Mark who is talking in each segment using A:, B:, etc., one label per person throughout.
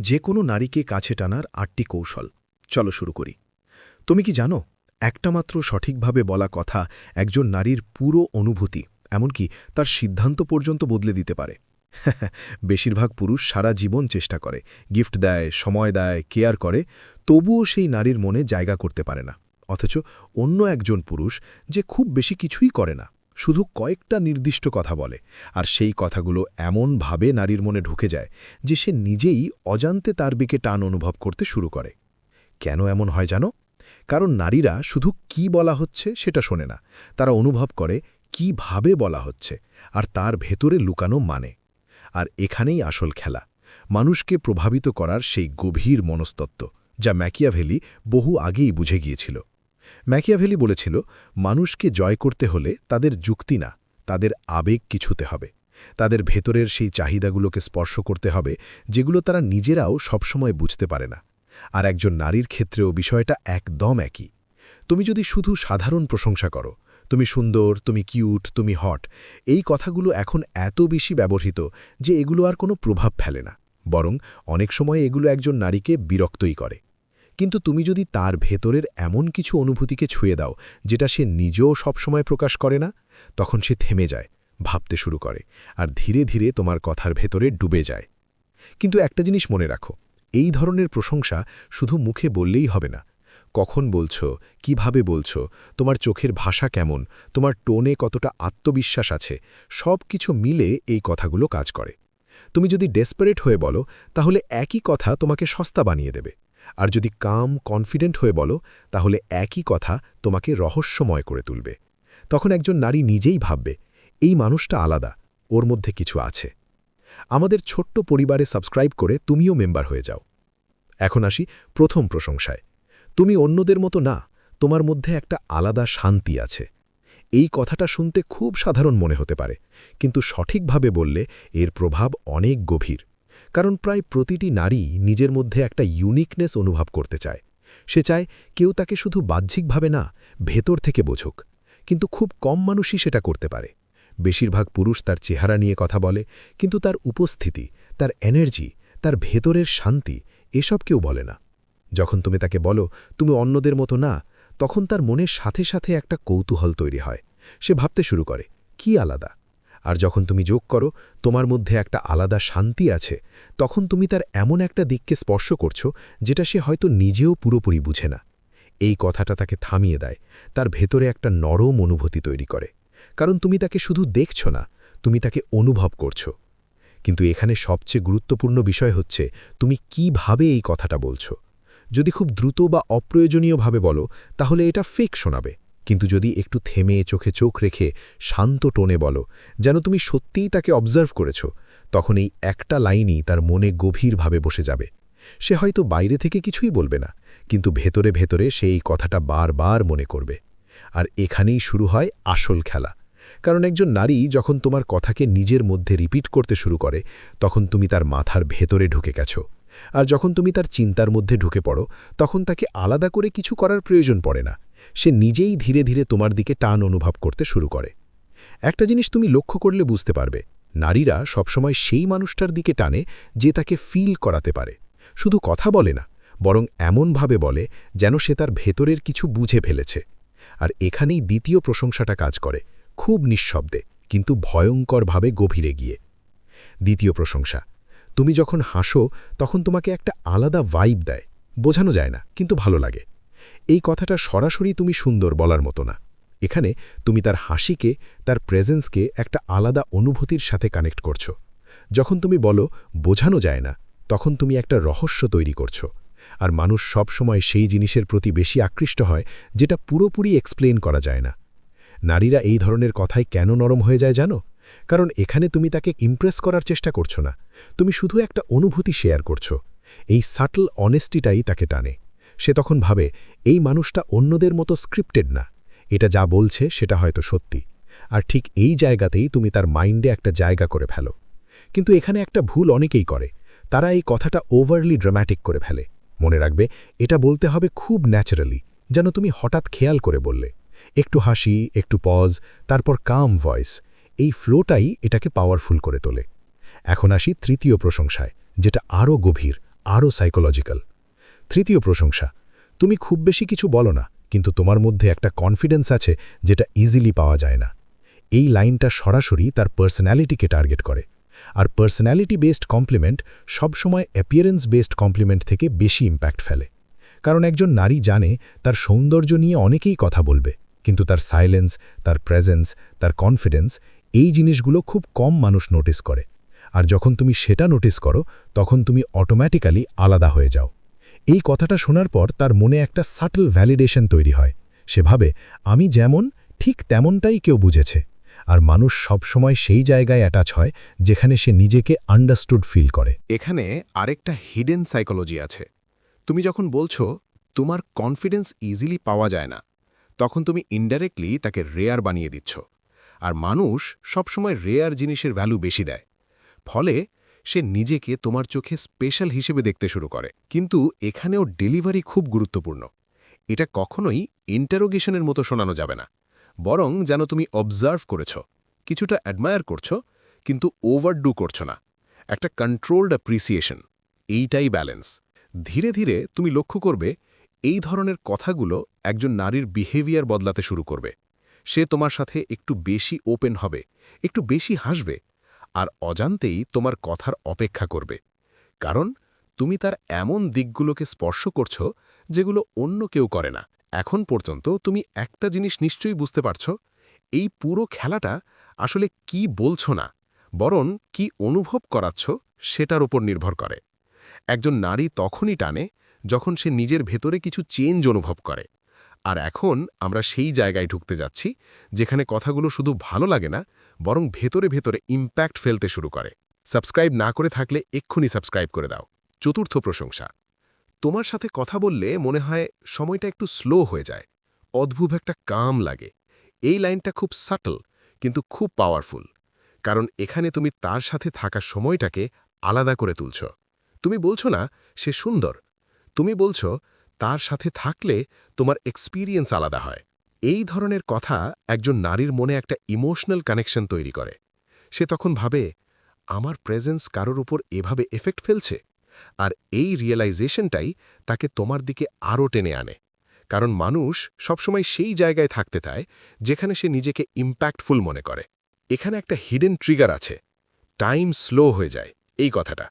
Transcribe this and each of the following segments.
A: যে কোনো নারীকে কাছে টানার ৮টি কৌশল। চলো শুরু করি। তুমি কি জানো, একটা মাত্র সঠিকভাবে বলা কথা একজন নারীর পুরো অনুভূতি, এমনকি তার সিদ্ধান্ত পর্যন্ত বদলে দিতে পারে। বেশিরভাগ পুরুষ সারা জীবন চেষ্টা করে, গিফট দেয়, সময় দেয়, কেয়ার করে, তবুও সেই নারীর মনে জায়গা করতে পারে না। অথচ অন্য একজন পুরুষ যে খুব বেশি কিছুই করে না, শুধু কয়েকটা নির্দিষ্ট কথা বলে, আর সেই কথাগুলো এমনভাবে নারীর মনে ঢুকে যায় যে সে নিজেই অজান্তে তার দিকে টান অনুভব করতে শুরু করে। কেন এমন হয় জানো? কারণ নারীরা শুধু কি বলা হচ্ছে সেটা শোনে না, তারা অনুভব করে কিভাবে বলা হচ্ছে, আর তার ভেতরে লুকানো মানে। আর এখানেই আসল খেলা, মানুষকে প্রভাবিত করার সেই গভীর মনস্তত্ত্ব, যা ম্যাকিয়াভেলি বহু আগেই বুঝে গিয়েছিল। ম্যাকিয়াভেলি বলেছিল, মানুষকে জয় করতে হলে তাদের যুক্তি না, তাদের আবেগ কিছুতে হবে। তাদের ভেতরের সেই চাহিদাগুলোকে স্পর্শ করতে হবে, যেগুলো তারা নিজেরাও সবসময় বুঝতে পারে না। আর একজন নারীর ক্ষেত্রেও বিষয়টা একদম একই। তুমি যদি শুধু সাধারণ প্রশংসা করো, তুমি সুন্দর, তুমি কিউট, তুমি হট, এই কথাগুলো এখন এত বেশি ব্যবহৃত যে এগুলো আর কোনো প্রভাব ফেলে না, বরং অনেক সময় এগুলো একজন নারীকে বিরক্তই করে। কিন্তু তুমি যদি তার ভেতরের এমন কিছু অনুভূতিকে ছুঁয়ে দাও যেটা সে নিজেও সবসময় প্রকাশ করে না, তখন সে থেমে যায়, ভাবতে শুরু করে, আর ধীরে ধীরে তোমার কথার ভেতরে ডুবে যায়। কিন্তু একটা জিনিস মনে রাখো, এই ধরনের প্রশংসা শুধু মুখে বললেই হবে না। কখন বলছো, কিভাবে বলছো, তোমার চোখের ভাষা কেমন, তোমার টোনে কতটা আত্মবিশ্বাস আছে, সব কিছু মিলে এই কথাগুলো কাজ করে। তুমি যদি ডেসপারেট হয়ে বলো, তাহলে একই কথা তোমাকে সস্তা বানিয়ে দেবে। আর যদি কাম, কনফিডেন্ট হয়ে বলো, তাহলে একই কথা তোমাকে রহস্যময় করে তুলবে। তখন একজন নারী নিজেই ভাববে, এই মানুষটা আলাদা, ওর মধ্যে কিছু আছে। আমাদের ছোট্ট পরিবারে সাবস্ক্রাইব করে তুমিও মেম্বার হয়ে যাও। এখন আসি প্রথম প্রশংসায়। তুমি অন্যদের মতো না, তোমার মধ্যে একটা আলাদা শান্তি আছে। এই কথাটা শুনতে খুব সাধারণ মনে হতে পারে, কিন্তু সঠিকভাবে বললে এর প্রভাব অনেক গভীর। কারণ প্রায় প্রতিটি নারী নিজের মধ্যে একটা ইউনিকনেস অনুভব করতে চায়। সে চায় কেউ তাকে শুধু বাহ্যিকভাবে না, ভেতর থেকে বোঝুক। কিন্তু খুব কম মানুষই সেটা করতে পারে। বেশিরভাগ পুরুষ তার চেহারা নিয়ে কথা বলে, কিন্তু তার উপস্থিতি, তার এনার্জি, তার ভেতরের শান্তি, এসব কেউ বলে না। যখন তুমি তাকে বলো তুমি অন্যদের মতো না, তখন তার মনের সাথে সাথে একটা কৌতূহল তৈরি হয়। সে ভাবতে শুরু করে, কি আলাদা? আর যখন তুমি যোগ করো তোমার মধ্যে একটা আলাদা শান্তি আছে, তখন তুমি তার এমন একটা দিককে স্পর্শ করছো যেটা সে হয়তো নিজেও পুরোপুরি বুঝে না। এই কথাটা তাকে থামিয়ে দেয়, তার ভেতরে একটা নরম অনুভূতি তৈরি করে। কারণ তুমি তাকে শুধু দেখছ না, তুমি তাকে অনুভব করছো। কিন্তু এখানে সবচেয়ে গুরুত্বপূর্ণ বিষয় হচ্ছে তুমি কিভাবে এই কথাটা বলছো। যদি খুব দ্রুত বা অপ্রয়োজনীয়ভাবে বলো, তাহলে এটা ফেক শোনাবে। কিন্তু যদি একটু থেমে চোখে চোখ রেখে শান্ত টোনে বলো, যেন তুমি সত্যিই তাকে অবজার্ভ করেছ, তখন এই একটা লাইনই তার মনে গভীরভাবে বসে যাবে। সে হয়তো বাইরে থেকে কিছুই বলবে না, কিন্তু ভেতরে ভেতরে সে এই কথাটা বারবার মনে করবে। আর এখানেই শুরু হয় আসল খেলা। কারণ একজন নারী যখন তোমার কথাকে নিজের মধ্যে রিপিট করতে শুরু করে, তখন তুমি তার মাথার ভেতরে ঢুকে গেছ। আর যখন তুমি তার চিন্তার মধ্যে ঢুকে পড়ো, তখন তাকে আলাদা করে কিছু করার প্রয়োজন পড়ে না। সে নিজেই ধীরে ধীরে তোমার দিকে টান অনুভব করতে শুরু করে। একটা জিনিস তুমি লক্ষ্য করলে বুঝতে পারবে, নারীরা সবসময় সেই মানুষটার দিকে টানে যে তাকে ফিল করাতে পারে। শুধু কথা বলে না, বরং এমনভাবে বলে যেন সে তার ভেতরের কিছু বুঝে ফেলেছে। আর এখানেই দ্বিতীয় প্রশংসাটা কাজ করে, খুব নিঃশব্দে কিন্তু ভয়ঙ্করভাবে গভীরে গিয়ে। দ্বিতীয় প্রশংসা, তুমি যখন হাসো তখন তোমাকে একটা আলাদা ভাইব দেয়। বোঝানো যায় না, কিন্তু ভালো লাগে। এই কথাটা সরাসরি তুমি সুন্দর বলার মতো না। এখানে তুমি তার হাসিকে, তার প্রেজেন্সকে একটা আলাদা অনুভূতির সাথে কানেক্ট করছো। যখন তুমি বলো বোঝানো যায় না, তখন তুমি একটা রহস্য তৈরি করছো। আর মানুষ সব সময় সেই জিনিসের প্রতি বেশি আকৃষ্ট হয় যেটা পুরোপুরি এক্সপ্লেন করা যায় না। নারীরা এই ধরনের কথায় কেন নরম হয়ে যায় জানো? কারণ এখানে তুমি তাকে ইমপ্রেস করার চেষ্টা করছো না, তুমি শুধু একটা অনুভূতি শেয়ার করছো। এই সাটল অনেস্টিটাই তাকে টানে। সে তখন ভাবে এই মানুষটা অন্যদের মতো স্ক্রিপ্টেড না, এটা যা বলছে সেটা হয়তো সত্যি। আর ঠিক এই জায়গাতেই তুমি তার মাইন্ডে একটা জায়গা করে ফেলো। কিন্তু এখানে একটা ভুল অনেকেই করে, তারা এই কথাটা ওভারলি ড্রামাটিক করে ফেলে। মনে রাখবে, এটা বলতে হবে খুব ন্যাচারালি, যেন তুমি হঠাৎ খেয়াল করে বললে। একটু হাসি, একটু পজ, তারপর কাম ভয়েস, এই ফ্লোটাই এটাকে পাওয়ারফুল করে তোলে। এখন আসি তৃতীয় প্রশংসায়, যেটা আরও গভীর, আরও সাইকোলজিক্যাল। তৃতীয় প্রশংসা, তুমি খুব বেশি কিছু বলো না, কিন্তু তোমার মধ্যে একটা কনফিডেন্স আছে যেটা ইজিলি পাওয়া যায় না। এই লাইনটা সরাসরি তার পার্সোনালিটিকে টার্গেট করে। আর পার্সোনালিটি বেসড কমপ্লিমেন্ট সবসময় অ্যাপিয়ারেন্স বেসড কমপ্লিমেন্ট থেকে বেশি ইম্প্যাক্ট ফেলে। কারণ একজন নারী জানে তার সৌন্দর্য নিয়ে অনেকেই কথা বলবে, কিন্তু তার সাইলেন্স, তার প্রেজেন্স, তার কনফিডেন্স, এই জিনিসগুলো খুব কম মানুষ নোটিস করে। আর যখন তুমি সেটা নোটিস করো, তখন তুমি অটোম্যাটিক্যালি আলাদা হয়ে যাও। এই কথাটা শোনার পর তার মনে একটা সাটল ভ্যালিডেশন তৈরি হয়। সে ভাবে, আমি যেমন ঠিক তেমনটাই কেউ বুঝেছে। আর মানুষ সবসময় সেই জায়গায় অ্যাটাচ হয় যেখানে সে নিজেকে আন্ডারস্টুড ফিল করে।
B: এখানে আরেকটা হিডেন সাইকোলজি আছে। তুমি যখন বলছো তোমার কনফিডেন্স ইজিলি পাওয়া যায় না, তখন তুমি ইনডাইরেক্টলি তাকে রেয়ার বানিয়ে দিচ্ছ। আর মানুষ সবসময় রেয়ার জিনিসের ভ্যালু বেশি দেয়। ফলে সে নিজেকে তোমার চোখে স্পেশাল হিসেবে দেখতে শুরু করে। কিন্তু এখানেও ডেলিভারি খুব গুরুত্বপূর্ণ। এটা কখনোই ইন্টারোগেশনের মতো শোনানো যাবে না, বরং যেন তুমি অবজার্ভ করেছ, কিছুটা অ্যাডমায়ার করছো, কিন্তু ওভারডু করছো না। একটা কন্ট্রোলড অ্যাপ্রিসিয়েশন, এইটাই ব্যালেন্স। ধীরে ধীরে তুমি লক্ষ্য করবে এই ধরনের কথাগুলো একজন নারীর বিহেভিয়ার বদলাতে শুরু করবে। সে তোমার সাথে একটু বেশি ওপেন হবে, একটু বেশি হাসবে, আর অজান্তেই তোমার কথার অপেক্ষা করবে। কারণ তুমি তার এমন দিকগুলোকে স্পর্শ করছো যেগুলো অন্য কেউ করে না। এখন পর্যন্ত তুমি একটা জিনিস নিশ্চয়ই বুঝতে পারছো, এই পুরো খেলাটা আসলে কি বলছো না, বরং কি অনুভব করাচ্ছ সেটার উপর নির্ভর করে। একজন নারী তখনই টানে যখন সে নিজের ভেতরে কিছু চেঞ্জ অনুভব করে। আর এখন আমরা সেই জায়গায় ঢুকতে যাচ্ছি যেখানে কথাগুলো শুধু ভালো লাগে না, বরং ভেতরে ভেতরে ইম্প্যাক্ট ফেলতে শুরু করে। সাবস্ক্রাইব না করে থাকলে এক্ষুনি সাবস্ক্রাইব করে দাও। চতুর্থ প্রশংসা, তোমার সাথে কথা বললে মনে হয় সময়টা একটু স্লো হয়ে যায়, অদ্ভুত একটা কাম লাগে। এই লাইনটা খুব সাটল, কিন্তু খুব পাওয়ারফুল। কারণ এখানে তুমি তার সাথে থাকা সময়টাকে আলাদা করে তুলছ। তুমি বলছো না সে সুন্দর, তুমি বলছো তার সাথে থাকলে তোমার এক্সপিরিয়েন্স আলাদা হয়। এই ধরনের কথা একজন নারীর মনে একটা ইমোশনাল কানেকশন তৈরি করে। সে তখন ভাবে, আমার প্রেজেন্স কারোর উপর এভাবে এফেক্ট ফেলছে। আর এই রিয়েলাইজেশনটাই তাকে তোমার দিকে আরও টেনে আনে। কারণ মানুষ সবসময় সেই জায়গায় থাকতে চায় যেখানে সে নিজেকে ইম্প্যাক্টফুল মনে করে। এখানে একটা হিডেন ট্রিগার আছে, টাইম স্লো হয়ে যায়। এই কথাটা,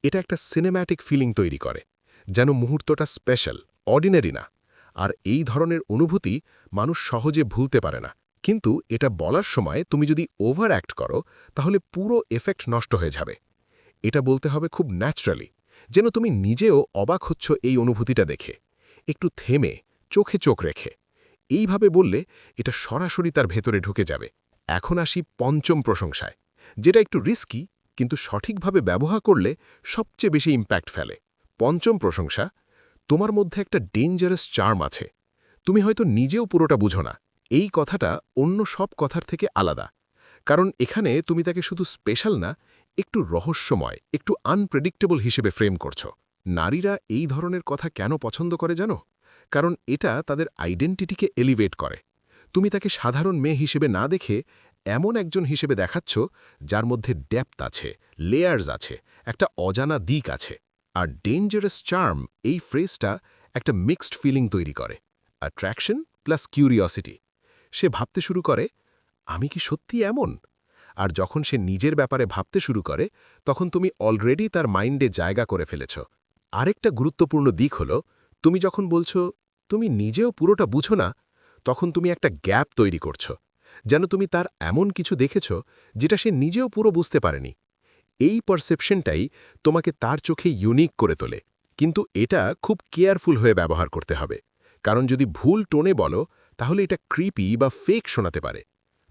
B: এটা একটা সিনেম্যাটিক ফিলিং তৈরি করে, যেন মুহূর্তটা স্পেশাল, অর্ডিনারি না। আর এই ধরনের অনুভূতি মানুষ সহজে ভুলতে পারে না। কিন্তু এটা বলার সময় তুমি যদি ওভার অ্যাক্ট করো, তাহলে পুরো এফেক্ট নষ্ট হয়ে যাবে। এটা বলতে হবে খুব ন্যাচারালি, যেন তুমি নিজেও অবাক হচ্ছ এই অনুভূতিটা দেখে। একটু থেমে, চোখে চোখ রেখে। এইভাবে বললে এটা সরাসরি তার ভেতরে ঢুকে যাবে। এখন আসি পঞ্চম প্রশংসায়, যেটা একটু রিস্কি, কিন্তু সঠিকভাবে ব্যবহার করলে সবচেয়ে বেশি ইম্প্যাক্ট ফেলে। পঞ্চম প্রশংসা, তোমার মধ্যে একটা ডেঞ্জারাস চার্ম আছে। তুমি হয়তো নিজেও পুরোটা বুঝো না। এই কথাটা অন্য সব কথার থেকে আলাদা। কারণ এখানে তুমি তাকে শুধু স্পেশাল না, একটু রহস্যময়, একটু আনপ্রেডিক্টেবল হিসেবে ফ্রেম করছো। নারীরা এই ধরনের কথা কেন পছন্দ করে জানো? কারণ এটা তাদের আইডেন্টিটিকে এলিভেট করে। তুমি তাকে সাধারণ মেয়ে হিসেবে না দেখে এমন একজন হিসেবে দেখাচ্ছ যার মধ্যে ডেপথ আছে, লেয়ার্স আছে, একটা অজানা দিক আছে। আর ডেঞ্জারাস চার্ম, এই ফ্রেজটা একটা মিক্সড ফিলিং তৈরি করে, অ্যাট্রাকশন প্লাস কিউরিওসিটি। সে ভাবতে শুরু করে, আমি কি সত্যি এমন? আর যখন সে নিজের ব্যাপারে ভাবতে শুরু করে, তখন তুমি অলরেডি তার মাইন্ডে জায়গা করে ফেলেছ। আরেকটা গুরুত্বপূর্ণ দিক হলো, তুমি যখন বলছো তুমি নিজেও পুরোটা বুঝো না, তখন তুমি একটা গ্যাপ তৈরি করছো, যেন তুমি তার এমন কিছু দেখেছ যেটা সে নিজেও পুরো বুঝতে পারেনি। এই পারসেপশনটাই তোমাকে তার চোখে ইউনিক করে তোলে। কিন্তু এটা খুব কেয়ারফুল হয়ে ব্যবহার করতে হবে, কারণ যদি ভুল টোনে বলো, তাহলে এটা ক্রিপি বা ফেক শোনাতে পারে।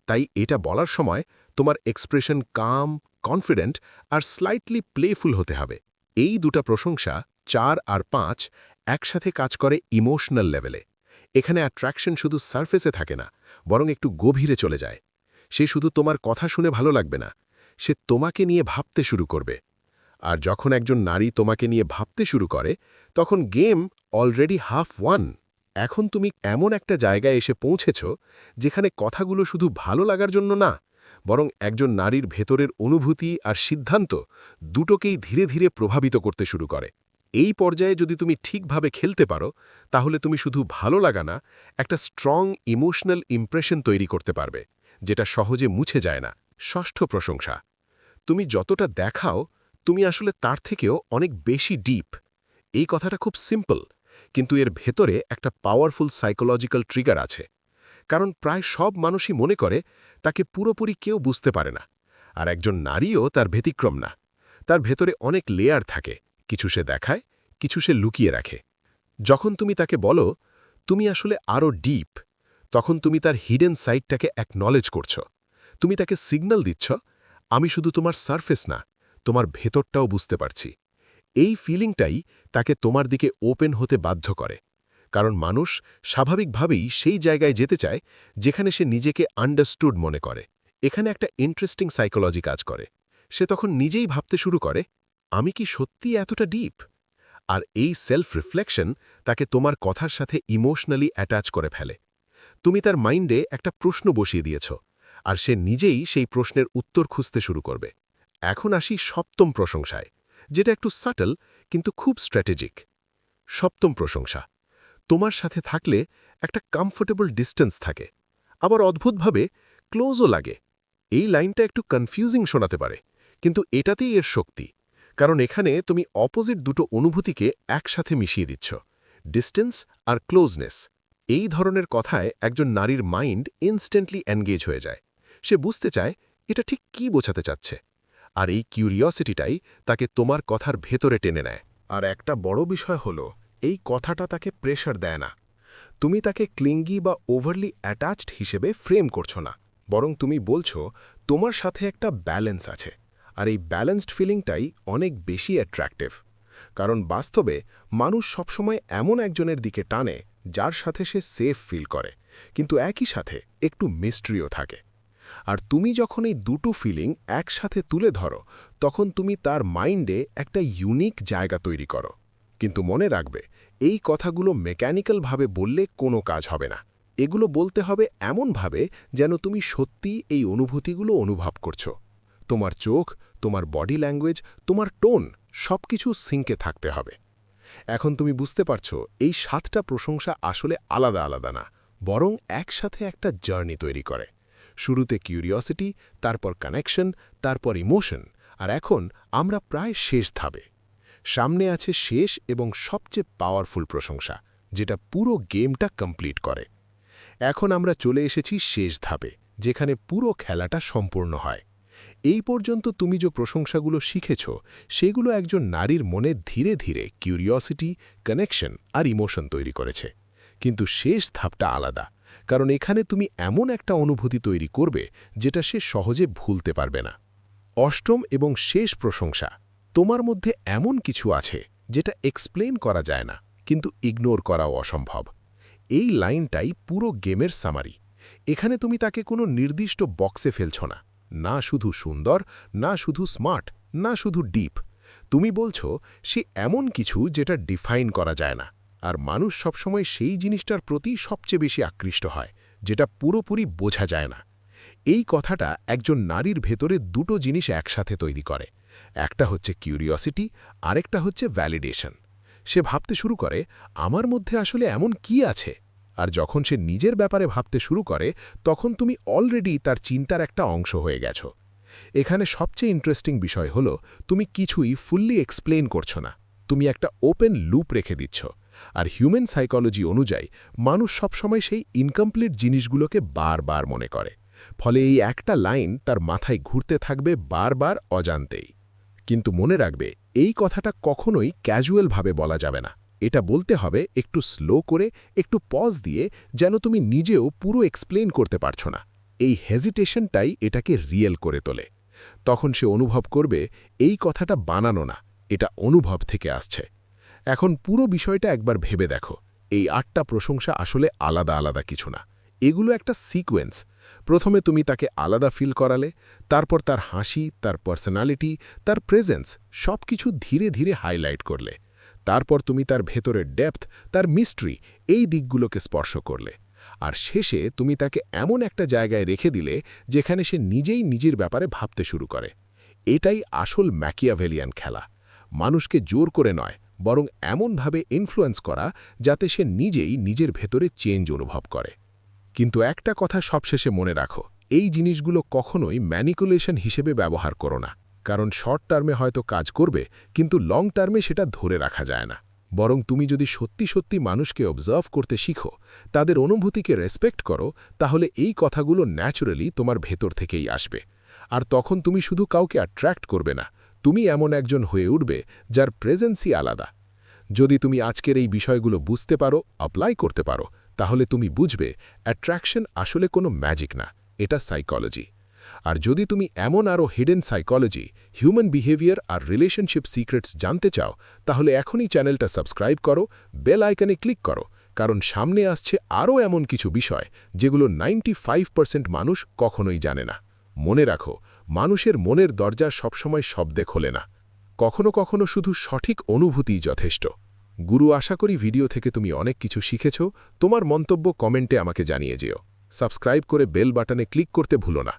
B: তাই এটা বলার সময় তোমার এক্সপ্রেশন কাম, কনফিডেন্ট আর স্লাইটলি প্লেফুল হতে হবে। এই দুটা প্রশংসা 4 আর 5 একসাথে কাজ করে ইমোশনাল লেভেলে। এখানে অ্যাট্রাকশন শুধু সারফেসে থাকে না, বরং একটু গভীরে চলে যায়। সে শুধু তোমার কথা শুনে ভালো লাগবে না, সে তোমাকে নিয়ে ভাবতে শুরু করবে। আর যখন একজন নারী তোমাকে নিয়ে ভাবতে শুরু করে, তখন গেম অলরেডি হাফ ওয়ান। এখন তুমি এমন একটা জায়গায় এসে পৌঁছেছ যেখানে কথাগুলো শুধু ভালো লাগার জন্য না, বরং একজন নারীর ভেতরের অনুভূতি আর সিদ্ধান্ত দুটোকেই ধীরে ধীরে প্রভাবিত করতে শুরু করে। এই পর্যায়ে যদি তুমি ঠিকভাবে খেলতে পারো তাহলে তুমি শুধু ভালো লাগা না, একটা স্ট্রং ইমোশনাল ইমপ্রেশন তৈরি করতে পারবে, যেটা সহজে মুছে যায় না। ষষ্ঠ প্রশংসা। তুমি যতটা দেখাও তুমি আসলে তার থেকেও অনেক বেশি ডিপ। এই কথাটা খুব সিম্পল, কিন্তু এর ভেতরে একটা পাওয়ারফুল সাইকোলজিক্যাল ট্রিগার আছে। কারণ প্রায় সব মানুষই মনে করে তাকে পুরোপুরি কেউ বুঝতে পারে না। আর একজন নারীও তার ব্যতিক্রম না। তার ভেতরে অনেক লেয়ার থাকে, কিছু সে দেখায়, কিছু সে লুকিয়ে রাখে। যখন তুমি তাকে বলো তুমি আসলে আরও ডিপ, তখন তুমি তার হিডেন সাইডটাকে অ্যাকনলেজ করছো। তুমি তাকে সিগন্যাল দিচ্ছ, আমি শুধু তোমার সারফেস না, তোমার ভেতরটাও বুঝতে পারছি। এই ফিলিংটাই তাকে তোমার দিকে ওপেন হতে বাধ্য করে। কারণ মানুষ স্বাভাবিকভাবেই সেই জায়গায় যেতে চায় যেখানে সে নিজেকে আন্ডারস্টুড মনে করে। এখানে একটা ইন্টারেস্টিং সাইকোলজি কাজ করে। সে তখন নিজেই ভাবতে শুরু করে, আমি কি সত্যি এতটা ডিপ? আর এই সেলফ রিফ্লেকশন তাকে তোমার কথার সাথে ইমোশনালি অ্যাটাচ করে ফেলে। তুমি তার মাইন্ডে একটা প্রশ্ন বসিয়ে দিয়েছ, আর সে নিজেই সেই প্রশ্নের উত্তর খুঁজতে শুরু করবে। এখন আসি সপ্তম প্রশংসায়, যেটা একটু সাটল কিন্তু খুব স্ট্র্যাটেজিক। সপ্তম প্রশংসা। তোমার সাথে থাকলে একটা কমফোর্টেবল ডিস্টেন্স থাকে, আবার অদ্ভুতভাবে ক্লোজও লাগে। এই লাইনটা একটু কনফিউজিং শোনাতে পারে, কিন্তু এটাতেই এর শক্তি। কারণ এখানে তুমি অপোজিট দুটো অনুভূতিকে একসাথে মিশিয়ে দিচ্ছ, ডিস্টেন্স আর ক্লোজনেস। এই ধরনের কথায় একজন নারীর মাইন্ড ইনস্ট্যান্টলি এনগেজ হয়ে যায়। সে বুঝতে চায় এটা ঠিক কী বোঝাতে চাচ্ছে, আর এই কিউরিওসিটিটাই তাকে তোমার কথার ভেতরে টেনে নেয়।
C: আর একটা বড় বিষয় হলো, এই কথাটা তাকে প্রেশার দেয় না। তুমি তাকে ক্লিঙ্গি বা ওভারলি অ্যাটাচড হিসেবে ফ্রেম করছো না, বরং তুমি বলছো তোমার সাথে একটা ব্যালেন্স আছে। আর এই ব্যালেন্সড ফিলিংটাই অনেক বেশি অ্যাট্রাক্টিভ। কারণ বাস্তবে মানুষ সবসময় এমন একজনের দিকে টানে যার সাথে সে সেফ ফিল করে, কিন্তু একই সাথে একটু মিস্ট্রিও থাকে। আর তুমি যখন এই দুটো ফিলিং একসাথে তুলে ধরো, তখন তুমি তার মাইন্ডে একটা ইউনিক জায়গা তৈরি করো। কিন্তু মনে রাখবে, এই কথাগুলো মেকানিক্যালভাবে বললে কোনো কাজ হবে না। এগুলো বলতে হবে এমনভাবে যেন তুমি সত্যি এই অনুভূতিগুলো অনুভব করছো। তোমার চোখ, তোমার বডি ল্যাঙ্গুয়েজ, তোমার টোন সবকিছু সিঙ্কে থাকতে হবে। এখন তুমি বুঝতে পারছো এই 7টা প্রশংসা আসলে আলাদা আলাদা না, বরং একসাথে একটা জার্নি তৈরি করে। শুরুতে কিউরিওসিটি, তারপর কানেকশন, তারপর ইমোশন, আর এখন আমরা প্রায় শেষ ধাপে। সামনে আছে শেষ এবং সবচেয়ে পাওয়ারফুল প্রশংসা, যেটা পুরো গেমটা কমপ্লিট করে। এখন আমরা চলে এসেছি শেষ ধাপে, যেখানে পুরো খেলাটা সম্পূর্ণ হয়। এই পর্যন্ত তুমি যে প্রশংসাগুলো শিখেছ, সেগুলো একজন নারীর মনে ধীরে ধীরে কিউরিওসিটি, কানেকশন আর ইমোশন তৈরি করেছে। কিন্তু শেষ ধাপটা আলাদা, কারণ এখানে তুমি এমন একটা অনুভূতি তৈরি করবে যেটা সে সহজে ভুলতে পারবে না। অষ্টম এবং শেষ প্রশংসা। তোমার মধ্যে এমন কিছু আছে যেটা এক্সপ্লেন করা যায় না, কিন্তু ইগনোর করাও অসম্ভব। এই লাইনটাই পুরো গেমের সামারি। এখানে তুমি তাকে কোনো নির্দিষ্ট বক্সে ফেলছ না, না শুধু সুন্দর, না শুধু স্মার্ট, না শুধু ডিপ। তুমি বলছো সে এমন কিছু যেটা ডিফাইন করা যায় না। আর মানুষ সবসময় সেই জিনিসটার প্রতি সবচেয়ে বেশি আকৃষ্ট হয়, যেটা পুরোপুরি বোঝা যায় না। এই কথাটা একজন নারীর ভেতরে দুটো জিনিস একসাথে তৈরি করে। একটা হচ্ছে কিউরিওসিটি, আরেকটা হচ্ছে ভ্যালিডেশন। সে ভাবতে শুরু করে, আমার মধ্যে আসলে এমন কি আছে? আর যখন সে নিজের ব্যাপারে ভাবতে শুরু করে, তখন তুমি অলরেডি তার চিন্তার একটা অংশ হয়ে গেছো। এখানে সবচেয়ে ইন্টারেস্টিং বিষয় হলো, তুমি কিছুই ফুললি এক্সপ্লেইন করছো না, তুমি একটা ওপেন লুপ রেখে দিচ্ছ। আর হিউম্যান সাইকোলজি অনুযায়ী মানুষ সবসময় সেই ইনকমপ্লিট জিনিসগুলোকে বারবার মনে করে। ফলে এই একটা লাইন তার মাথায় ঘুরতে থাকবে বারবার অজান্তেই। কিন্তু মনে রাখবে, এই কথাটা কখনোই ক্যাজুয়ালভাবে বলা যাবে না। এটা বলতে হবে একটু স্লো করে, একটু পজ দিয়ে, যেন তুমি নিজেও পুরো এক্সপ্লেন করতে পারছো না। এই হেজিটেশনটাই এটাকে রিয়েল করে তোলে। তখন সে অনুভব করবে এই কথাটা বানানো না, এটা অনুভব থেকে আসছে। এখন পুরো বিষয়টা একবার ভেবে দেখো, এই 8টা প্রশংসা আসলে আলাদা আলাদা কিছু না। এগুলো একটা সিকোয়েন্স। প্রথমে তুমি তাকে আলাদা ফিল করালে, তারপর তার হাসি, তার পার্সোনালিটি, তার প্রেজেন্স সবকিছু ধীরে ধীরে হাইলাইট করলে। তারপর তুমি তার ভেতরের ডেপথ, তার মিস্ট্রি, এই দিকগুলোকে স্পর্শ করলে। আর শেষে তুমি তাকে এমন একটা জায়গায় রেখে দিলে যেখানে সে নিজেই নিজের ব্যাপারে ভাবতে শুরু করে। এটাই আসল ম্যাকিয়াভেলিয়ান খেলা। মানুষকে জোর করে নয়, বরং এমনভাবে ইনফ্লুয়েন্স করা যাতে সে নিজেই নিজের ভেতরে চেঞ্জ অনুভব করে। কিন্তু একটা কথা সবশেষে মনে রাখো, এই জিনিসগুলো কখনোই ম্যানিকুলেশন হিসেবে ব্যবহার করো না, কারণ শর্ট টার্মে হয়তো কাজ করবে কিন্তু লং টার্মে সেটা ধরে রাখা যায় না। বরং তুমি যদি সত্যি সত্যি মানুষকে অবজার্ভ করতে শিখো, তাদের অনুভূতিকে রেসপেক্ট করো, তাহলে এই কথাগুলো ন্যাচুরালি তোমার ভেতর থেকেই আসবে। আর তখন তুমি শুধু কাউকে অ্যাট্রাক্ট করবে না, তুমি এমন একজন হয়ে উঠবে যার প্রেজেন্সই আলাদা। যদি তুমি আজকের এই বিষয়গুলো বুঝতে পারো, অ্যাপ্লাই করতে পারো, তাহলে তুমি বুঝবে অ্যাট্রাকশন আসলে কোনো ম্যাজিক না, এটা সাইকোলজি। আর যদি তুমি এমন আরও হিডেন সাইকোলজি, হিউম্যান বিহেভিয়ার আর রিলেশনশিপ সিক্রেটস জানতে চাও, তাহলে এখনই চ্যানেলটা সাবস্ক্রাইব করো, বেল আইকনে ক্লিক করো, কারণ সামনে আসছে আরও এমন কিছু বিষয় যেগুলো 95% মানুষ কখনোই জানে না। মনে রাখো, মানুষের মনের দরজা সবসময় শব্দে খোলে না, কখনো কখনো শুধু সঠিক অনুভূতিই যথেষ্ট। গুরু, আশা করি ভিডিও থেকে তুমি অনেক কিছু শিখেছ। তোমার মন্তব্য কমেন্টে আমাকে জানিয়ে যেও। সাবস্ক্রাইব করে বেল বাটনে ক্লিক করতে ভুলো না,